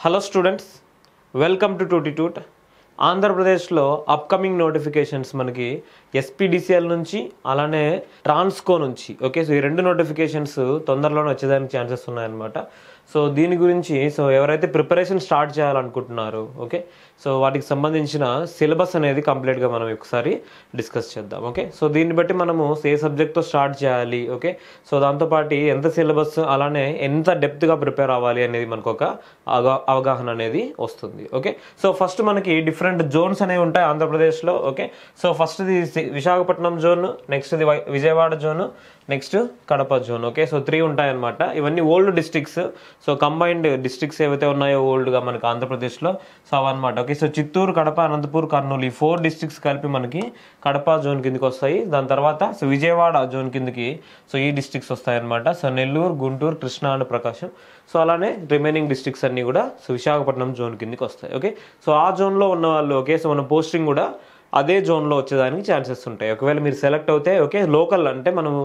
Hello students, welcome to టూటిట్యూట్. ఆంధ్రప్రదేశ్లో upcoming notifications మనకి ఎస్పీడీసీఎల్ నుంచి అలానే ట్రాన్స్కో నుంచి ఓకే. సో ఈ రెండు నోటిఫికేషన్స్ తొందరలోనే వచ్చేదానికి ఛాన్సెస్ ఉన్నాయన్నమాట. సో దీని గురించి ఎవరైతే ప్రిపరేషన్ స్టార్ట్ చేయాలనుకుంటున్నారో ఓకే, సో వాటికి సంబంధించిన సిలబస్ అనేది కంప్లీట్గా మనం ఒకసారి డిస్కస్ చేద్దాం ఓకే. సో దీన్ని బట్టి మనము ఏ సబ్జెక్ట్తో స్టార్ట్ చేయాలి ఓకే, సో దాంతోపాటు ఎంత సిలబస్ అలానే ఎంత డెప్త్గా ప్రిపేర్ అవ్వాలి అనేది మనకు ఒక అవగాహన అనేది వస్తుంది ఓకే. సో ఫస్ట్ మనకి డిఫరెంట్ జోన్స్ అనేవి ఉంటాయి ఆంధ్రప్రదేశ్లో ఓకే. సో ఫస్ట్ది విశాఖపట్నం జోన్, నెక్స్ట్ది Vijayawada zone, next Kadapa zone okay. So 3 ఉంటాయన్నమాట. ఇవన్నీ old districts. So combined districts ఏవైతే ఉన్నాయో ఓల్డ్గా మనకి ఆంధ్రప్రదేశ్లో సో అవన్నమాట ఓకే. సో చిత్తూరు, కడప, అనంతపూర్, కర్నూలు ఈ 4 డిస్ట్రిక్ట్స్ కలిపి మనకి కడప జోన్ కిందకి వస్తాయి. దాని తర్వాత సో విజయవాడ జోన్ కిందకి సో ఈ డిస్ట్రిక్ట్స్ వస్తాయన్నమాట. So Nellore, Guntur, Krishna and Prakasam. So అలానే రిమైనింగ్ డిస్ట్రిక్ట్స్ అన్నీ కూడా సో విశాఖపట్నం జోన్ కిందకి వస్తాయి ఓకే. సో ఆ జోన్లో ఉన్న వాళ్ళు ఓకే, సో మన పోస్టింగ్ కూడా అదే జోన్లో వచ్చేదానికి ఛాన్సెస్ ఉంటాయి. ఒకవేళ మీరు సెలెక్ట్ అవుతే ఓకే, లోకల్ అంటే మనము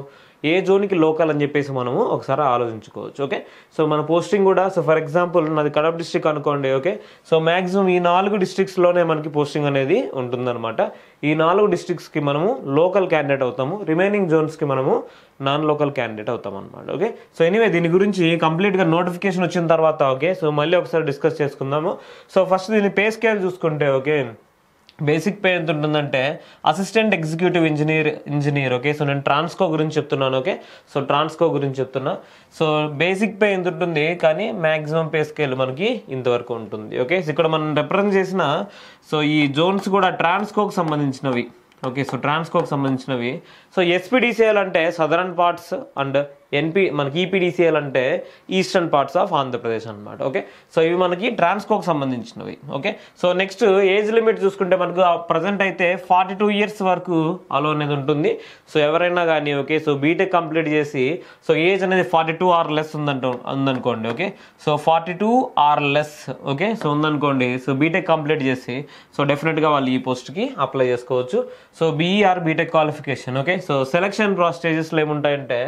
ఏ జోన్కి లోకల్ అని చెప్పేసి మనము ఒకసారి ఆలోచించుకోవచ్చు ఓకే. సో మన పోస్టింగ్ కూడా సో ఫర్ ఎగ్జాంపుల్ నాది కడప డిస్ట్రిక్ట్ అనుకోండి ఓకే. సో మ్యాక్సిమం ఈ 4 డిస్ట్రిక్ట్స్లోనే మనకి పోస్టింగ్ అనేది ఉంటుందన్నమాట. ఈ 4 డిస్ట్రిక్ట్స్కి మనము లోకల్ క్యాండిడేట్ అవుతాము, రిమైనింగ్ జోన్స్కి మనము నాన్ లోకల్ క్యాండిడేట్ అవుతాం అనమాట ఓకే. సో ఎనీవే దీని గురించి కంప్లీట్గా నోటిఫికేషన్ వచ్చిన తర్వాత ఓకే, సో మళ్ళీ ఒకసారి డిస్కస్ చేసుకుందాము. సో ఫస్ట్ దీని పే స్కేల్ చూసుకుంటే ఓకే, బేసిక్ పే ఎంత ఉంటుందంటే assistant executive engineer okay. So నేను ట్రాన్స్కో గురించి చెప్తున్నాను ఓకే. సో ట్రాన్స్కో గురించి చెప్తున్నా. సో బేసిక్ పే ఎంత ఉంటుంది, కానీ మ్యాక్సిమం పే స్కేల్ మనకి ఇంతవరకు ఉంటుంది ఓకే. సో ఇక్కడ మనం రిప్రజెంట్ చేసిన సో ఈ జోన్స్ కూడా ట్రాన్స్కోకి సంబంధించినవి ఓకే. సో ట్రాన్స్కోకి సంబంధించినవి. సో ఎస్పీడీసీఎల్ అంటే సదరన్ పార్ట్స్ అండ్ మనకి ఈపీడీసీఎల్ అంటే ఈస్టర్న్ పార్ట్స్ ఆఫ్ ఆంధ్రప్రదేశ్ అనమాట ఓకే. సో ఇవి మనకి ట్రాన్స్కోకి సంబంధించినవి okay. So next age limit చూసుకుంటే మనకు ప్రజెంట్ అయితే 42 ఇయర్స్ వరకు అలో అనేది ఉంటుంది. సో ఎవరైనా కానీ ఓకే, సో బీటెక్ కంప్లీట్ చేసి సో ఏజ్ అనేది 42 ఆర్ లెస్ ఉందనుకోండి okay. So 42 or less okay, so ఉందనుకోండి. సో బీటెక్ కంప్లీట్ చేసి సో డెఫినెట్గా వాళ్ళు ఈ పోస్ట్కి అప్లై చేసుకోవచ్చు. So B E or BTech qualification okay. So selection స్టేజెస్లో ఏముంటాయంటే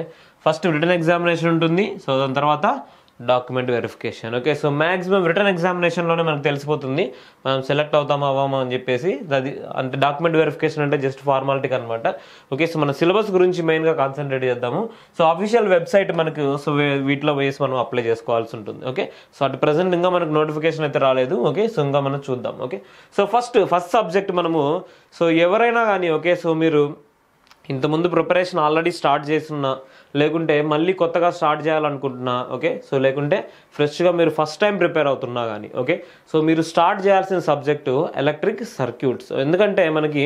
ఫస్ట్ రిటర్న్ ఎగ్జామినేషన్ ఉంటుంది. సో దాని తర్వాత document verification okay. So maximum written ఎగ్జామినేషన్లోనే మనకు తెలిసిపోతుంది మనం సెలెక్ట్ అవుతామా అవ్వమా అని చెప్పేసి. అది అంటే డాక్యుమెంట్ వెరిఫికేషన్ అంటే జస్ట్ ఫార్మాలిటీకి అనమాట ఓకే. సో మన సిలబస్ గురించి మెయిన్గా కాన్సన్ట్రేట్ చేద్దాము. సో అఫీషియల్ వెబ్సైట్ మనకు సో వీటిలో వేసి మనం అప్లై చేసుకోవాల్సి ఉంటుంది ఓకే. సో అటు ప్రజెంట్ ఇంకా మనకు నోటిఫికేషన్ అయితే రాలేదు ఓకే. సో ఇంకా మనం చూద్దాం ఓకే. సో ఫస్ట్ సబ్జెక్ట్ మనము సో ఎవరైనా కానీ ఓకే, సో మీరు ఇంతకుముందు ప్రిపరేషన్ ఆల్రెడీ స్టార్ట్ చేస్తున్నా, లేకుంటే మళ్ళీ కొత్తగా స్టార్ట్ చేయాలనుకుంటున్నా ఓకే. సో లేకుంటే ఫ్రెష్గా మీరు ఫస్ట్ టైం ప్రిపేర్ అవుతున్నా కానీ ఓకే, సో మీరు స్టార్ట్ చేయాల్సిన సబ్జెక్టు ఎలక్ట్రిక్ సర్క్యూట్స్. ఎందుకంటే మనకి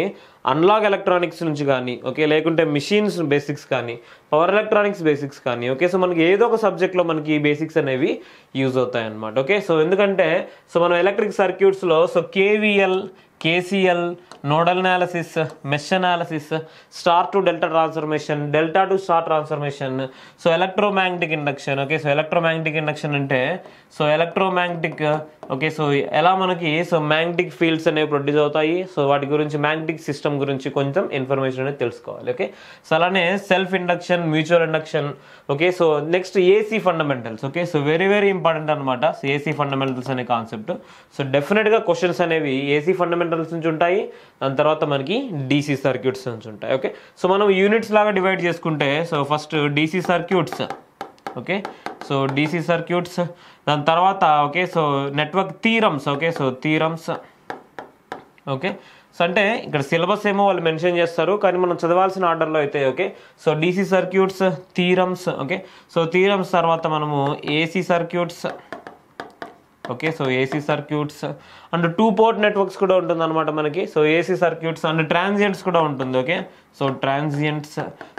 అనలాగ్ ఎలక్ట్రానిక్స్ నుంచి కానీ ఓకే, లేకుంటే మిషన్స్ బేసిక్స్ కానీ, పవర్ ఎలక్ట్రానిక్స్ బేసిక్స్ కానీ ఓకే, సో మనకి ఏదో ఒక సబ్జెక్ట్లో మనకి ఈ బేసిక్స్ అనేవి యూజ్ అవుతాయి అన్నమాట ఓకే. సో ఎందుకంటే సో మనం ఎలక్ట్రిక్ సర్క్యూట్స్లో so KVL, KCL, nodal analysis, mesh analysis, star to delta transformation, delta to star transformation, so electromagnetic induction okay. So electromagnetic induction అంటే సో ఎలక్ట్రోమాగ్నెటిక్ ఓకే, సో ఎలా మనకి so magnetic fields అనేవి produce అవుతాయి. So వాటి గురించి magnetic system గురించి కొంచెం information అనేది తెలుసుకోవాలి ఓకే. సో అలానే self induction, mutual induction okay. So next AC fundamentals okay. So very very important అనమాట సో ఏసీ ఫండమెంటల్స్ అనే కాన్సెప్ట్. సో డెఫినెట్గా క్వశ్చన్స్ అనేవి ఏసీ ఫండమెంటల్స్ నుంచి ఉంటాయి, దాని తర్వాత మనకి డీసీ సర్క్యూట్స్ నుంచి ఉంటాయి ఓకే. సో మనం యూనిట్స్ లాగా డివైడ్ చేసుకుంటే so first DC circuits okay. So DC circuits, దాని తర్వాత okay so network theorems okay. So theorems okay. So అంటే ఇక్కడ సిలబస్ ఏమో వాళ్ళు మెన్షన్ చేస్తారు, కానీ మనం చదవాల్సిన ఆర్డర్లో అయితే okay. So DC circuits, theorems okay. So theorems తర్వాత మనము AC circuits okay. So AC circuits and 2 port networks కూడా ఉంటుంది అనమాట మనకి. సో ఏసీ సర్క్యూట్స్ అండ్ ట్రాన్సియంట్స్ కూడా ఉంటుంది ఓకే. సో ట్రాన్సియంట్స్,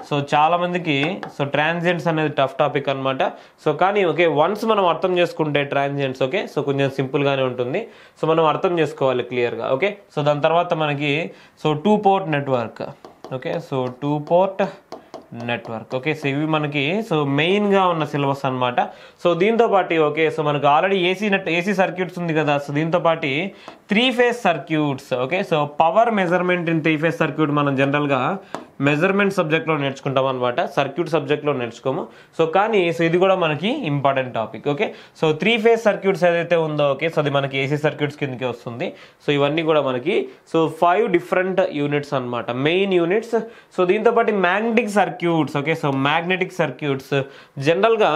సో చాలా మందికి సో ట్రాన్సియంట్స్ అనేది టఫ్ టాపిక్ అనమాట. సో కానీ ఓకే వన్స్ మనం అర్థం చేసుకుంటే ట్రాన్సియంట్స్ ఓకే, సో కొంచెం సింపుల్గానే ఉంటుంది. సో మనం అర్థం చేసుకోవాలి క్లియర్గా ఓకే. సో దాని తర్వాత మనకి so 2 port network okay. So 2 port network okay. So ఇవి మనకి సో మెయిన్గా ఉన్న సిలబస్ అనమాట. సో దీంతో పాటు ఓకే, సో మనకు ఆల్రెడీ ఏసీ సర్క్యూట్స్ ఉంది కదా. సో దీంతో పాటు 3 phase circuits okay. So power measurement in 3 phase circuit మనం జనరల్గా మెజర్మెంట్ సబ్జెక్ట్లో నేర్చుకుంటాం అనమాట, సర్క్యూట్ సబ్జెక్ట్లో నేర్చుకోము. సో కానీ సో ఇది కూడా మనకి important topic. Okay, so 3 phase circuits ఏదైతే ఉందో ఓకే, సో అది మనకి ఏసీ సర్క్యూట్స్ కిందకి వస్తుంది. సో ఇవన్నీ కూడా మనకి సో 5 డిఫరెంట్ యూనిట్స్ అనమాట, మెయిన్ యూనిట్స్. సో దీంతో పాటు magnetic circuits. Okay, so magnetic circuits జనరల్గా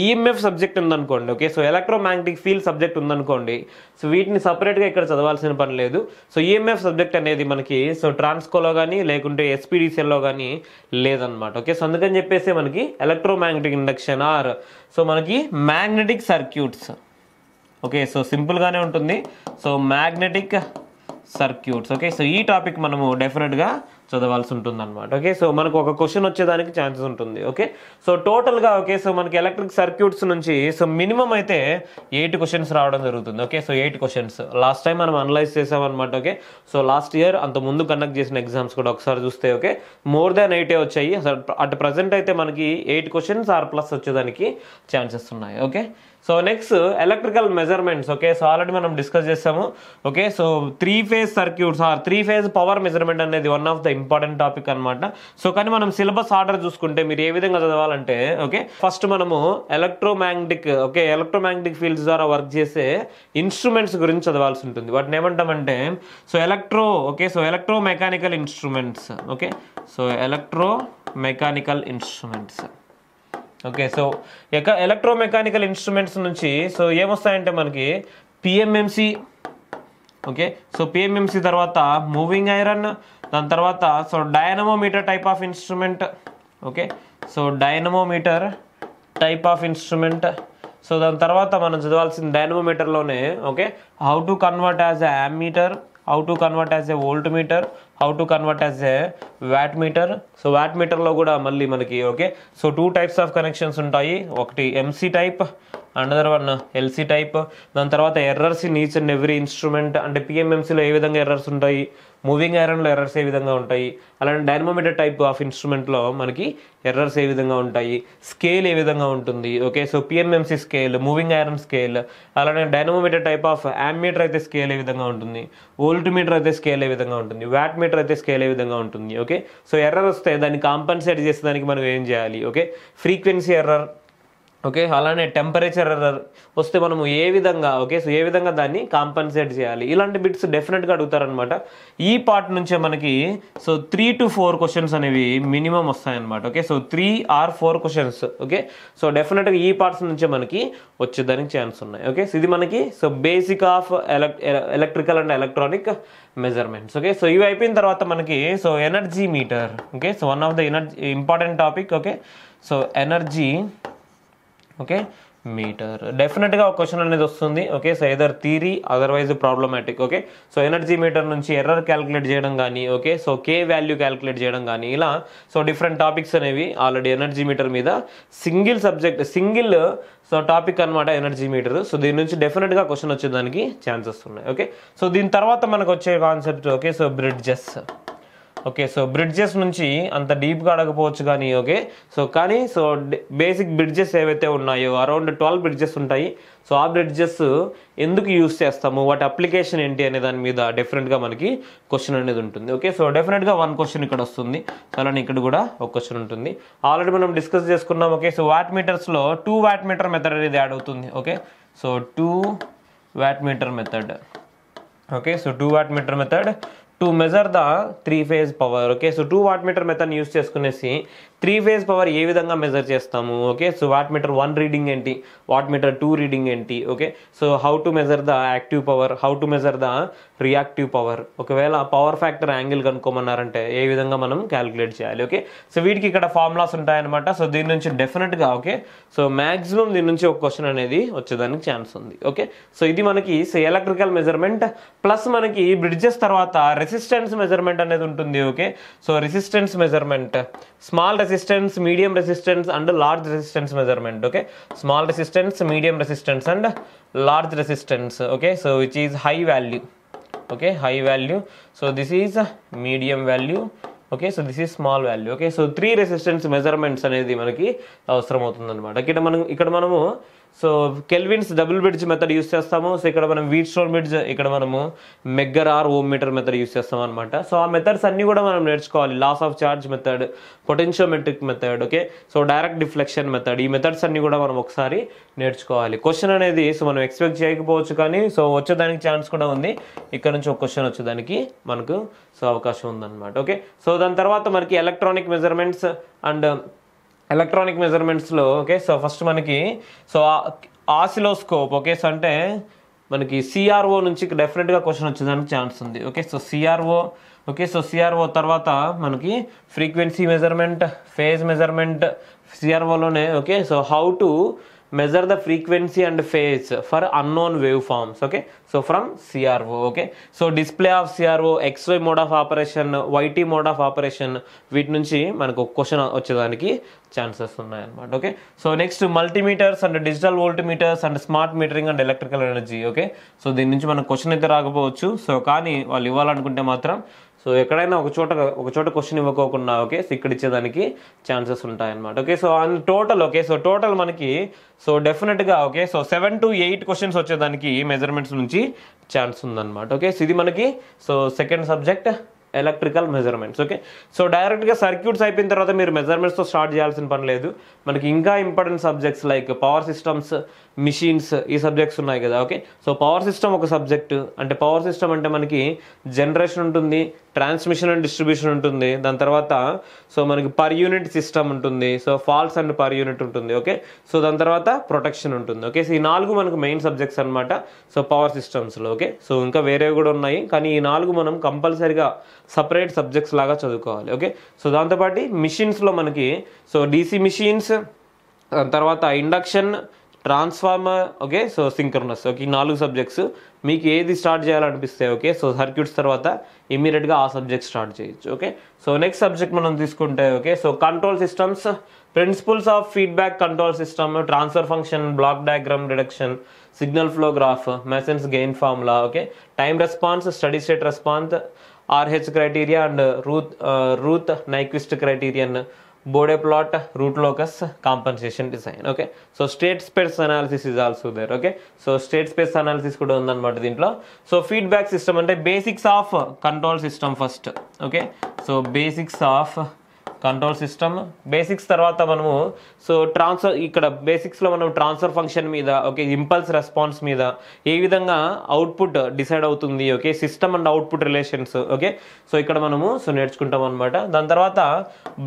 ఈఎంఎఫ్ సబ్జెక్ట్ ఉందనుకోండి. Okay, so electromagnetic field subject ఉందనుకోండి. సో వీటిని సపరేట్గా ఇక్కడ చదవాల్సిన పని లేదు. సో ఈఎంఎఫ్ సబ్జెక్ట్ అనేది మనకి సో ట్రాన్స్కోలో కానీ లేకుంటే ఎస్పీడీసీఎల్లో కానీ లేదనమాట. ఓకే, సో అందుకని చెప్పేసి మనకి ఎలక్ట్రోమాగ్నెటిక్ ఇండక్షన్ ఆర్ సో మనకి మ్యాగ్నెటిక్ సర్క్యూట్స్. ఓకే, సో సింపుల్గానే ఉంటుంది. So magnetic circuits. Okay, so ఈ టాపిక్ మనము డెఫినెట్గా చదవాల్సి ఉంటుంది అనమాట. ఓకే, సో మనకు ఒక క్వశ్చన్ వచ్చేదానికి ఛాన్సెస్ ఉంటుంది. ఓకే, సో టోటల్గా ఓకే, సో మనకి ఎలక్ట్రిక్ సర్క్యూట్స్ నుంచి సో మినిమం అయితే 8 క్వశ్చన్స్ రావడం జరుగుతుంది. Okay, so 8 questions last time మనం అనలైజ్ చేసామన్నమాట. ఓకే, సో లాస్ట్ ఇయర్ అంత ముందు కండక్ట్ చేసిన ఎగ్జామ్స్ కూడా ఒకసారి చూస్తే ఓకే మోర్ దాన్ 8 వచ్చాయి. అటు ప్రజెంట్ అయితే మనకి 8 క్వశ్చన్స్ ఆర్ ప్లస్ వచ్చేదానికి ఛాన్సెస్ ఉన్నాయి. Okay, so next electrical measurements. Okay, so already మనం డిస్కస్ చేసాము. Okay, so 3 phase circuits or 3 phase power measurement అనేది one of the important topic అనమాట. సో కానీ మనం సిలబస్ ఆర్డర్ చూసుకుంటే మీరు ఏ విధంగా చదవాలంటే ఓకే ఫస్ట్ మనము ఎలక్ట్రోమాగ్నెటిక్ ఫీల్డ్స్ ద్వారా వర్క్ చేసే ఇన్స్ట్రుమెంట్స్ గురించి చదవాల్సి ఉంటుంది. వాటిని ఏమంటామంటే so electro mechanical instruments. Okay, so electro mechanical instruments. Okay, so electromechanical instruments నుంచి సో ఏమొస్తాయంటే మనకి పిఎంఎంసి. ఓకే, సో పిఎంఎంసి తర్వాత మూవింగ్ ఐరన్, దాని తర్వాత so dynamometer type of instrument. Okay, so dynamometer type of instrument. So దాని తర్వాత మనం చదవాల్సిన డైనమోమీటర్లోనే okay how to convert as a ammeter, how to convert as a voltmeter, how to convert as a watt meter. So watt మీటర్లో కూడా మళ్ళీ మనకి okay so 2 types of connections ఉంటాయి. ఒకటి MC type, another one LC type. దాని తర్వాత errors in each and every instrument. అంటే పిఎంఎంసీలో ఏ విధంగా ఎర్రర్స్ ఉంటాయి, మూవింగ్ ఐరన్లో ఎర్రర్స్ ఏ విధంగా ఉంటాయి, అలానే డైనమోమీటర్ టైప్ ఆఫ్ ఇన్స్ట్రుమెంట్లో మనకి ఎర్రర్స్ ఏ విధంగా ఉంటాయి, స్కేల్ ఏ విధంగా ఉంటుంది. Okay, so PMMC scale, moving iron scale, అలానే డైనమోమీటర్ టైప్ ఆఫ్ యామ్మీటర్ అయితే స్కేల్ ఏ విధంగా ఉంటుంది, వోల్ట్ మీటర్ అయితే స్కేల్ ఏ విధంగా ఉంటుంది, వాట్ మీటర్ అయితే స్కేల్ ఏ విధంగా ఉంటుంది. ఓకే, సో ఎర్రర్ వస్తే దాన్ని కాంపన్సేట్ చేసేదానికి మనం ఏం చేయాలి. Okay, frequency error. ఓకే, అలానే టెంపరేచర్ ఎర్రర్ వస్తే మనము ఏ విధంగా ఓకే సో ఏ విధంగా దాన్ని కాంపన్సేట్ చేయాలి, ఇలాంటి బిట్స్ డెఫినెట్గా అడుగుతారనమాట. ఈ పార్ట్ నుంచే మనకి సో 3 to 4 క్వశ్చన్స్ అనేవి మినిమం వస్తాయన్నమాట. Okay, so 3 or 4 questions. Okay, so డెఫినెట్గా ఈ పార్ట్స్ నుంచే మనకి వచ్చేదానికి ఛాన్స్ ఉన్నాయి. ఓకే, సో ఇది మనకి so basic of electrical and electronic measurements. Okay, so ఇవి అయిపోయిన తర్వాత మనకి so energy meter. Okay, so one of the important topic. Okay, so energy okay meter డెఫినెట్గా ఒక క్వశ్చన్ అనేది వస్తుంది. Okay, so either theory otherwise problematic. Okay, so energy meter నుంచి error calculate చేయడం కానీ okay so K value calculate చేయడం కానీ ఇలా సో డిఫరెంట్ టాపిక్స్ అనేవి ఆల్రెడీ ఎనర్జీ మీటర్ మీద సింగిల్ సో టాపిక్ అనమాట ఎనర్జీ మీటర్. సో దీని నుంచి డెఫినెట్గా క్వశ్చన్ వచ్చేదానికి ఛాన్సెస్ ఉన్నాయి. ఓకే, సో దీని తర్వాత మనకు వచ్చే concept okay so bridges. Okay, so bridges నుంచి అంత డీప్గా అడగపోవచ్చు కానీ ఓకే సో కానీ సో బేసిక్ బ్రిడ్జెస్ ఏవైతే ఉన్నాయో అరౌండ్ 12 బ్రిడ్జెస్ ఉంటాయి. సో ఆ బ్రిడ్జెస్ ఎందుకు యూస్ చేస్తాము, వాటి అప్లికేషన్ ఏంటి అనే దాని మీద డెఫినెట్గా మనకి క్వశ్చన్ అనేది ఉంటుంది. ఓకే, సో డెఫినెట్గా 1 క్వశ్చన్ ఇక్కడ వస్తుంది, అలానే ఇక్కడ కూడా ఒక క్వశ్చన్ ఉంటుంది. ఆల్రెడీ మనం డిస్కస్ చేసుకున్నాం. ఓకే, సో వాట్ మీటర్స్లో 2 వాట్ మీటర్ మెథడ్ అనేది యాడ్ అవుతుంది. Okay, so 2 watt meter method. Okay, so 2 watt meter method to measure the 3 phase power. Okay, so 2 watt meter method use చేసుకునేసి 3 phase power ఏ విధంగా measure చేస్తాము. Okay, so watt meter 1 reading ఏంటి, watt meter 2 reading ఏంటి. Okay, so how to measure the active power, how to measure the reactive power. ఒకవేళ power factor angle కనుక్కోమన్నారంటే ఏ విధంగా మనం calculate చేయాలి. ఓకే, సో వీటికి ఇక్కడ ఫార్ములాస్ ఉంటాయన్నమాట. సో దీని నుంచి డెఫినెట్గా ఓకే సో మ్యాక్సిమం దీని నుంచి ఒక క్వశ్చన్ అనేది వచ్చేదానికి ఛాన్స్ ఉంది. ఓకే, సో ఇది మనకి సో ఎలక్ట్రికల్ మెజర్మెంట్ ప్లస్ మనకి బ్రిడ్జెస్ తర్వాత రెసిస్టెన్స్ మెజర్మెంట్ అనేది ఉంటుంది. Okay, so resistance measurement, small resistance, medium resistance and large resistance measurement. Okay, small resistance, medium resistance and large resistance. Okay, so which is high value. Okay, high value. So this is medium value. Okay, so this is small value. Okay, so 3 resistance measurements అనేది మనకి అవసరం అవుతుంది అనమాట. ఇక్కడ మనము so kelvins double bridge method use చేస్తాము. So ఇక్కడ మనం వీట్ స్టోన్ బ్రిడ్జ్, ఇక్కడ మనము megger or ohm meter method use చేస్తాం అనమాట. సో ఆ మెథడ్స్ అన్ని కూడా మనం నేర్చుకోవాలి. Loss of charge method, potentiometric method, okay, so direct deflection method, ఈ మెథడ్స్ అన్ని కూడా మనం ఒకసారి నేర్చుకోవాలి. క్వశ్చన్ అనేది సో మనం ఎక్స్పెక్ట్ చేయకపోవచ్చు, కానీ సో వచ్చేదానికి ఛాన్స్ కూడా ఉంది. ఇక్కడ నుంచి ఒక క్వశ్చన్ వచ్చేదానికి మనకు సో అవకాశం ఉందన్నమాట. ఓకే, సో దాని తర్వాత మనకి ఎలక్ట్రానిక్ మెజర్మెంట్స్ అండ్ ఎలక్ట్రానిక్ మెజర్మెంట్స్లో ఓకే, సో ఫస్ట్ మనకి సో ఆసిలోస్కోప్, ఓకే, సో అంటే మనకి సిఆర్ఓ నుంచి డెఫినెట్గా క్వశ్చన్ వచ్చేదానికి ఛాన్స్ ఉంది. Okay, so CRO, okay, so CRO తర్వాత మనకి ఫ్రీక్వెన్సీ మెజర్మెంట్, ఫేజ్ మెజర్మెంట్ సిఆర్ఓలోనే. Okay, so how to measure the frequency and phase for unknown waveforms. Okay, so from CRO. Okay, so display of CRO, XY mode of operation, YT mode of operation, వీటి నుంచి మనకు question వచ్చేదానికి chances ఉన్నాయి అన్నమాట. Okay, so next multimeters and digital voltmeters and smart metering and electrical energy. Okay, so దీని నుంచి మనకు question అయితే రాకపోవచ్చు. సో కానీ వాళ్ళు ఇవ్వాలనుకుంటే మాత్రం సో ఎక్కడైనా ఒక చోట క్వశ్చన్ ఇవ్వకోకుండా ఓకే, సో ఇక్కడ ఇచ్చేదానికి ఛాన్సెస్ ఉంటాయన్నమాట. Okay, so and total, okay, so total మనకి సో డెఫినెట్గా ఓకే, సో 7 to 8 క్వశ్చన్స్ వచ్చేదానికి మెజర్మెంట్స్ నుంచి ఛాన్స్ ఉందన్నమాట. ఓకే, సో ఇది మనకి so second subject electrical measurements. Okay, so డైరెక్ట్గా సర్క్యూట్స్ అయిపోయిన తర్వాత మీరు మెజర్మెంట్స్తో స్టార్ట్ చేయాల్సిన పని లేదు. మనకి ఇంకా important subjects like power systems, machines, ఈ సబ్జెక్ట్స్ ఉన్నాయి కదా. ఓకే, సో పవర్ సిస్టమ్ ఒక సబ్జెక్టు, అంటే పవర్ సిస్టమ్ అంటే మనకి జనరేషన్ ఉంటుంది, ట్రాన్స్మిషన్ అండ్ డిస్ట్రిబ్యూషన్ ఉంటుంది, దాని తర్వాత సో మనకి పర్ యూనిట్ సిస్టమ్ ఉంటుంది, so faults and per unit ఉంటుంది. ఓకే, సో దాని తర్వాత ప్రొటెక్షన్ ఉంటుంది. ఓకే, సో ఈ 4 మనకు మెయిన్ సబ్జెక్ట్స్ అనమాట సో పవర్ సిస్టమ్స్లో. ఓకే, సో ఇంకా వేరేవి కూడా ఉన్నాయి, కానీ ఈ 4 మనం కంపల్సరీగా సపరేట్ సబ్జెక్ట్స్ లాగా చదువుకోవాలి. ఓకే, సో దాంతోపాటు మిషన్స్లో మనకి సో డీసీ మిషన్స్, దాని తర్వాత induction, transformer, okay, so synchronous. Okay, ఈ 4 సబ్జెక్ట్స్ మీకు ఏది స్టార్ట్ చేయాలనిపిస్తే ఓకే, సో సర్క్యూట్స్ తర్వాత ఇమీడియట్గా ఆ సబ్జెక్ట్ స్టార్ట్ చేయొచ్చు. ఓకే, సో నెక్స్ట్ సబ్జెక్ట్ మనం తీసుకుంటే okay, so control systems, principles of feedback control system, transfer function, block diagram reduction, signal flow graph, Mason's gain formula, okay, time response, steady state response, RH criteria and Routh Nyquist criterion, Bode plot, root locus, compensation design. Okay, so state space analysis is also there. Okay, so state space analysis కూడా ఉందన్నమాట దీంట్లో. So feedback system అంటే basics of control system first. Okay, so basics of control system, basics తర్వాత మనము so ఇక్కడ బేసిక్స్లో మనం transfer function మీద ఓకే, ఇంపల్స్ రెస్పాన్స్ మీద ఏ విధంగా అవుట్పుట్ డిసైడ్ అవుతుంది, okay, system and output relations. Okay, so ఇక్కడ మనము సో నేర్చుకుంటాం అనమాట. దాని తర్వాత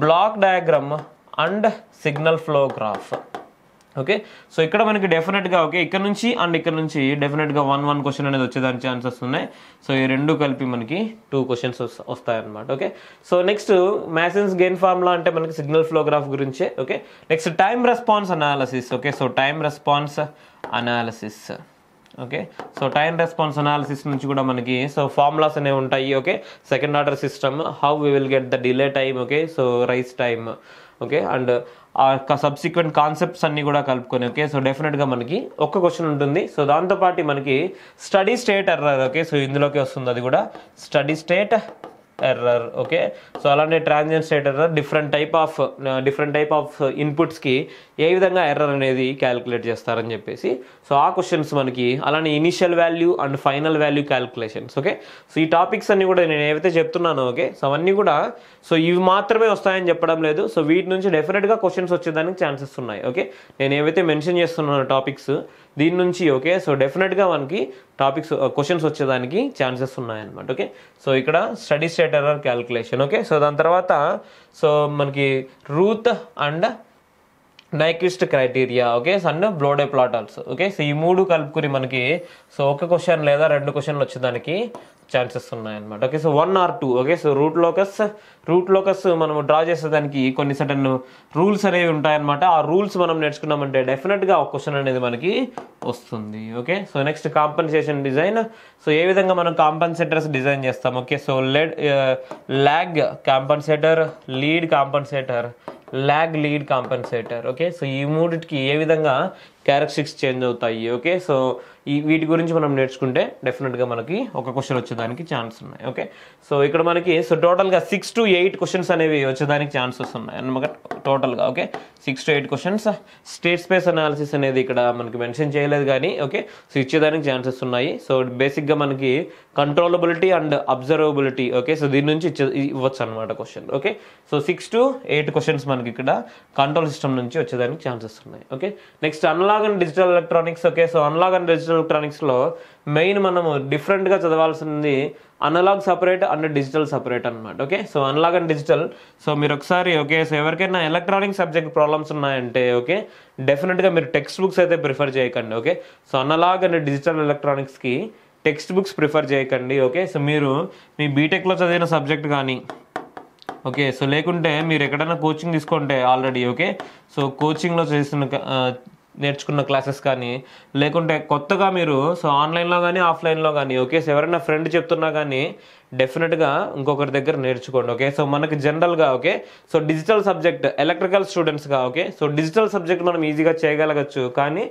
block diagram and signal flow graph. Okay, so ఇక్కడ మనకి డెఫినెట్గా ఓకే, ఇక్కడ నుంచి అండ్ ఇక్కడ నుంచి డెఫినెట్గా 1 క్వశ్చన్ అనేది వచ్చేదానికి ఛాన్సెస్ ఉన్నాయి. సో ఈ 2 కలిపి మనకి 2 క్వశ్చన్స్ వస్తాయన్నమాట. Okay, so next masons gain formula అంటే మనకి సిగ్నల్ ఫ్లో గ్రాఫ్ గురించే. Okay, next time response analysis. Okay, so time response analysis. Okay, so time response analysis నుంచి కూడా మనకి సో ఫార్ములాస్ అనేవి ఉంటాయి. Okay, second order system, how we will get the delay time, okay, so rice time, okay, and ఆ subsequent concepts అన్ని కూడా కలుపుకొని. Okay, so డెఫినెట్గా మనకి ఒక్క క్వశ్చన్ ఉంటుంది. సో దాంతోపాటు మనకి steady state error. Okay, so ఇందులోకి వస్తుంది అది కూడా steady state error. Okay, so అలానే transient state error, different type of ఇన్పుట్స్కి ఏ విధంగా ఎర్రర్ అనేది క్యాలిక్యులేట్ చేస్తారని చెప్పేసి సో ఆ క్వశ్చన్స్ మనకి, అలానే initial value and final value calculations. Okay, so ఈ టాపిక్స్ అన్ని కూడా నేను ఏవైతే చెప్తున్నానో ఓకే, సో అవన్నీ కూడా సో ఇవి మాత్రమే వస్తాయని చెప్పడం లేదు. సో వీటి నుంచి డెఫినెట్గా క్వశ్చన్స్ వచ్చేదానికి ఛాన్సెస్ ఉన్నాయి. ఓకే, నేను ఏవైతే మెన్షన్ చేస్తున్నానో టాపిక్స్ దీని నుంచి ఓకే, సో డెఫినెట్గా మనకి టాపిక్స్ క్వశ్చన్స్ వచ్చేదానికి ఛాన్సెస్ ఉన్నాయన్నమాట. ఓకే, సో ఇక్కడ steady state error calculation. Okay, so దాని తర్వాత సో మనకి Routh and Nyquist criteria, okay, and Bode plot also. Okay, so ఈ 3 కలుపుకుని మనకి సో ఒక క్వశ్చన్ లేదా 2 క్వశ్చన్లు వచ్చేదానికి ఛాన్సెస్ ఉన్నాయన్నమాట. Okay, so 1 or 2. Okay, so root locus మనం డ్రా చేసేదానికి కొన్ని సర్టన్ రూల్స్ అనేవి ఉంటాయన్నమాట. ఆ రూల్స్ మనం నేర్చుకున్నామంటే డెఫినెట్గా ఒక క్వశ్చన్ అనేది మనకి వస్తుంది. Okay, so next compensation design. So ఏ విధంగా మనం కాంపన్సేటర్స్ డిజైన్ చేస్తాం. Okay, so lag compensator, lead compensator, lead compensator. Okay, so ఈ 3కి ఏ విధంగా క్యారెక్టరిస్టిక్స్ చేంజ్ అవుతాయి. ఓకే, సో వీటి గురించి మనం నేర్చుకుంటే డెఫినెట్గా మనకి ఒక క్వశ్చన్ వచ్చేదానికి ఛాన్స్ ఉన్నాయి. ఓకే, సో ఇక్కడ మనకి సో టోటల్గా 6 to 8 క్వశ్చన్స్ అనేవి వచ్చేదానికి ఛాన్సెస్ ఉన్నాయి అన్నమాట టోటల్గా. Okay, 6 to 8 questions. State space analysis అనేది ఇక్కడ మనకి మెన్షన్ చేయలేదు కానీ ఓకే, సో ఇచ్చేదానికి ఛాన్సెస్ ఉన్నాయి. సో బేసిక్గా మనకి controllability and observability okay, so దీని నుంచి ఇవ్వచ్చు అనమాట question. Okay, so 6 to 8 questions మనకి ఇక్కడ కంట్రోల్ సిస్టమ్ నుంచి వచ్చేదానికి ఛాన్సెస్ ఉన్నాయి. Okay, next analog and digital electronics. Okay, so analog and digital ఎలక్ట్రానిక్స్లో మెయిన్ మనము డిఫరెంట్గా చదవాల్సింది analog separate and digital separate అనమాట. Okay, so analog and digital. So మీరు ఒకసారి ఓకే, సో ఎవరికైనా ఎలక్ట్రానిక్ సబ్జెక్ట్ ప్రాబ్లమ్స్ ఉన్నాయంటే ఓకే, డెఫినెట్గా మీరు టెక్స్ట్ బుక్స్ అయితే ప్రిఫర్ చేయకండి. Okay, so analog and digital ఎలక్ట్రానిక్స్కి టెక్స్ట్ బుక్స్ ప్రిఫర్ చేయకండి. ఓకే, సో మీరు మీ బీటెక్లో చదివిన సబ్జెక్ట్ కానీ ఓకే, సో లేకుంటే మీరు ఎక్కడైనా కోచింగ్ తీసుకుంటే ఆల్రెడీ ఓకే, సో కోచింగ్లో నేర్చుకున్న క్లాసెస్ కానీ లేకుంటే కొత్తగా మీరు సో ఆన్లైన్లో కానీ ఆఫ్లైన్లో కానీ ఓకే, సో ఎవరైనా ఫ్రెండ్ చెప్తున్నా కానీ డెఫినెట్గా ఇంకొకరి దగ్గర నేర్చుకోండి. ఓకే, సో మనకి జనరల్గా okay, so digital subject electrical స్టూడెంట్స్గా ఓకే, సో డిజిటల్ సబ్జెక్ట్ మనం ఈజీగా చేయగలగచ్చు కానీ